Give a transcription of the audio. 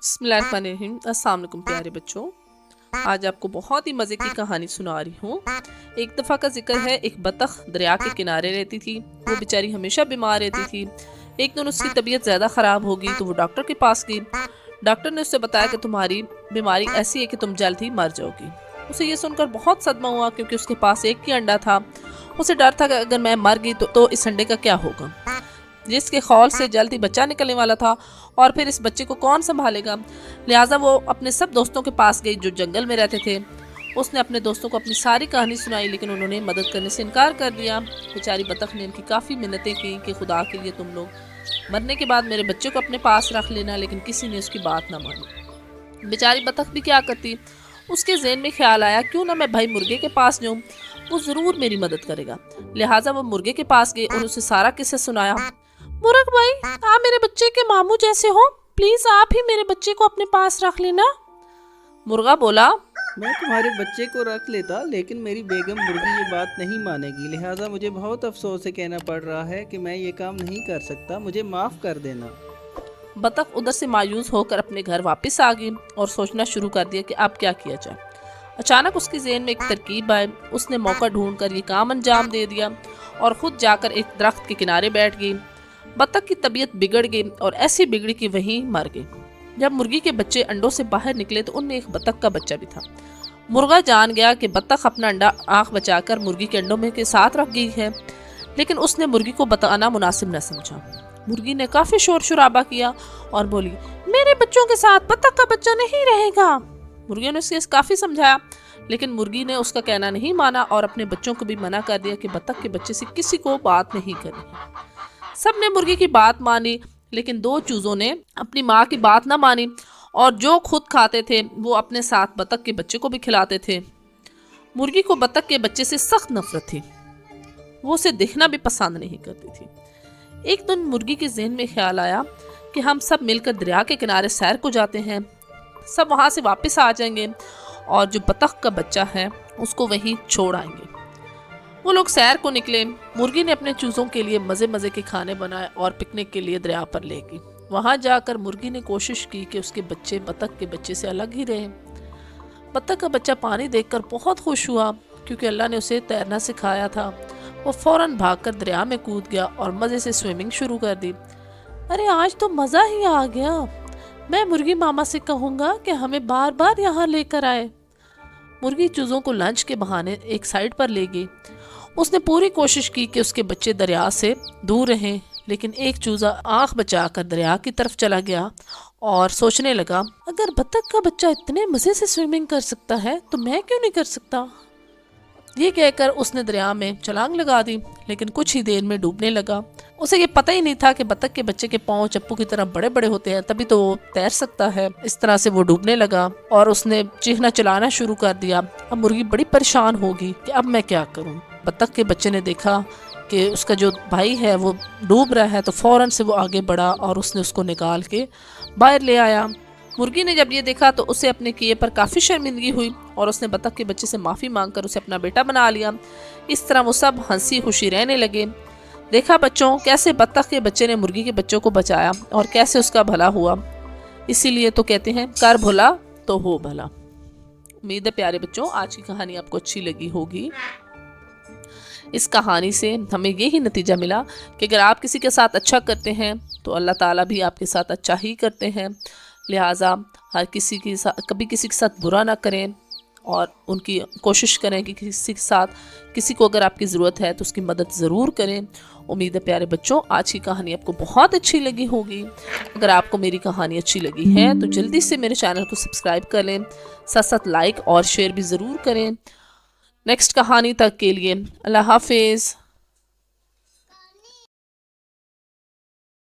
बिस्मिल्लाहिर्रहमानिर्रहीम। अस्सलाम वालेकुम प्यारे बच्चों, आज आपको बहुत ही मज़े की कहानी सुना रही हूँ। एक दफ़ा का जिक्र है, एक बतख दरिया के किनारे रहती थी। वो बेचारी हमेशा बीमार रहती थी। एक दिन उसकी तबीयत ज़्यादा ख़राब हो गई तो वो डॉक्टर के पास गई। डॉक्टर ने उससे बताया कि तुम्हारी बीमारी ऐसी है कि तुम जल्द ही मर जाओगी। उसे ये सुनकर बहुत सदमा हुआ, क्योंकि उसके पास एक ही अंडा था। उसे डर था कि अगर मैं मर गई तो इस अंडे का क्या होगा, जिसके खौल से जल्द ही बच्चा निकलने वाला था, और फिर इस बच्चे को कौन संभालेगा। लिहाजा वो अपने सब दोस्तों के पास गई जो जंगल में रहते थे। उसने अपने दोस्तों को अपनी सारी कहानी सुनाई, लेकिन उन्होंने मदद करने से इनकार कर दिया। बेचारी बतख ने इनकी काफ़ी मिन्नतें की कि खुदा के लिए तुम लोग मरने के बाद मेरे बच्चे को अपने पास रख लेना, लेकिन किसी ने उसकी बात ना मानी। बेचारी बतख भी क्या करती, उसके ज़हन में ख्याल आया क्यों ना मैं भाई मुर्गे के पास जाऊँ, वो ज़रूर मेरी मदद करेगा। लिहाजा वो मुर्गे के पास गई और उसे सारा किस्सा सुनाया। मुर्ग भाई, आप मेरे बच्चे के मामू जैसे हो, प्लीज आप ही मेरे बच्चे को अपने पास रख लेना। मुर्गा बोला, मैं तुम्हारे बच्चे को रख लेता, लेकिन मेरी बेगम मुर्गी ये बात नहीं मानेगी। लिहाजा मुझे बहुत अफसोस से कहना पड़ रहा है कि मैं ये काम नहीं कर सकता, मुझे माफ़ कर देना। बतख उधर से मायूस होकर अपने घर वापस आ गई और सोचना शुरू कर दिया कि अब क्या किया जाए। अचानक उसके ज़हन में एक तरकीब आई। उसने मौका ढूंढकर ये काम अंजाम दे दिया और ख़ुद जाकर एक दरख्त के किनारे बैठ गई। बतख की तबीयत बिगड़ गई और ऐसी बिगड़ी कि वहीं मर गई। जब मुर्गी के बच्चे अंडों से बाहर निकले तो उनमें एक बतख का बच्चा भी था। मुर्गा जान गया कि बतख अपना अंडा आँख बचाकर मुर्गी के अंडों में के साथ रख गई है, लेकिन उसने मुर्गी को बताना मुनासिब न समझा। मुर्गी ने काफ़ी शोर शराबा किया और बोली, मेरे बच्चों के साथ बतख का बच्चा नहीं रहेगा। मुर्गी ने उसे काफ़ी समझाया, लेकिन मुर्गी ने उसका कहना नहीं माना और अपने बच्चों को भी मना कर दिया कि बतख के बच्चे से किसी को बात नहीं करनी। सब ने मुर्गी की बात मानी, लेकिन दो चूज़ों ने अपनी माँ की बात ना मानी और जो खुद खाते थे वो अपने साथ बतख के बच्चे को भी खिलाते थे। मुर्गी को बतख के बच्चे से सख्त नफरत थी, वो उसे देखना भी पसंद नहीं करती थी। एक दिन मुर्गी के जहन में ख्याल आया कि हम सब मिलकर दरिया के किनारे सैर को जाते हैं, सब वहाँ से वापस आ जाएंगे और जो बतख का बच्चा है उसको वहीं छोड़ आएंगे। वो लोग सैर को निकले। मुर्गी ने अपने चूज़ों के लिए मज़े मज़े के खाने बनाए और पिकनिक के लिए दरिया पर ले गई। वहाँ जाकर मुर्गी ने कोशिश की कि उसके बच्चे बतख के बच्चे से अलग ही रहें। बतख का बच्चा पानी देखकर बहुत खुश हुआ, क्योंकि अल्लाह ने उसे तैरना सिखाया था। वो फ़ौरन भागकर दरिया में कूद गया और मज़े से स्विमिंग शुरू कर दी। अरे आज तो मज़ा ही आ गया, मैं मुर्गी मामा से कहूँगा कि हमें बार बार यहाँ लेकर आए। मुर्गी चूज़ों को लंच के बहाने एक साइड पर ले गई। उसने पूरी कोशिश की कि उसके बच्चे दरिया से दूर रहें, लेकिन एक चूज़ा आँख बचाकर दरिया की तरफ चला गया और सोचने लगा, अगर बतख का बच्चा इतने मज़े से स्विमिंग कर सकता है तो मैं क्यों नहीं कर सकता। ये कहकर उसने दरिया में छलांग लगा दी, लेकिन कुछ ही देर में डूबने लगा। उसे ये पता ही नहीं था कि बतख के बच्चे के पाँव चप्पू की तरह बड़े बड़े होते हैं, तभी तो वो तैर सकता है। इस तरह से वो डूबने लगा और उसने चीखना चलाना शुरू कर दिया। अब मुर्गी बड़ी परेशान होगी कि अब मैं क्या करूं। बतख के बच्चे ने देखा कि उसका जो भाई है वो डूब रहा है, तो फौरन से वो आगे बढ़ा और उसने उसको निकाल के बाहर ले आया। मुर्गी ने जब ये देखा तो उसे अपने किए पर काफ़ी शर्मिंदगी हुई और उसने बतख के बच्चे से माफ़ी मांगकर उसे अपना बेटा बना लिया। इस तरह वो सब हंसी खुशी रहने लगे। देखा बच्चों, कैसे बतख के बच्चे ने मुर्गी के बच्चों को बचाया और कैसे उसका भला हुआ। इसीलिए तो कहते हैं, कर भला तो हो भला। उम्मीद है प्यारे बच्चों आज की कहानी आपको अच्छी लगी होगी। इस कहानी से हमें यही नतीजा मिला कि अगर आप किसी के साथ अच्छा करते हैं तो अल्लाह ताला भी आपके साथ अच्छा ही करते हैं। लिहाजा हर किसी के साथ कभी किसी के साथ बुरा ना करें और उनकी कोशिश करें कि किसी को अगर आपकी ज़रूरत है तो उसकी मदद ज़रूर करें। उम्मीद है प्यारे बच्चों आज की कहानी आपको बहुत अच्छी लगी होगी। अगर आपको मेरी कहानी अच्छी लगी है तो जल्दी से मेरे चैनल को सब्सक्राइब कर लें, साथ साथ लाइक और शेयर भी ज़रूर करें। नेक्स्ट कहानी तक के लिए अल्लाह हाफिज़।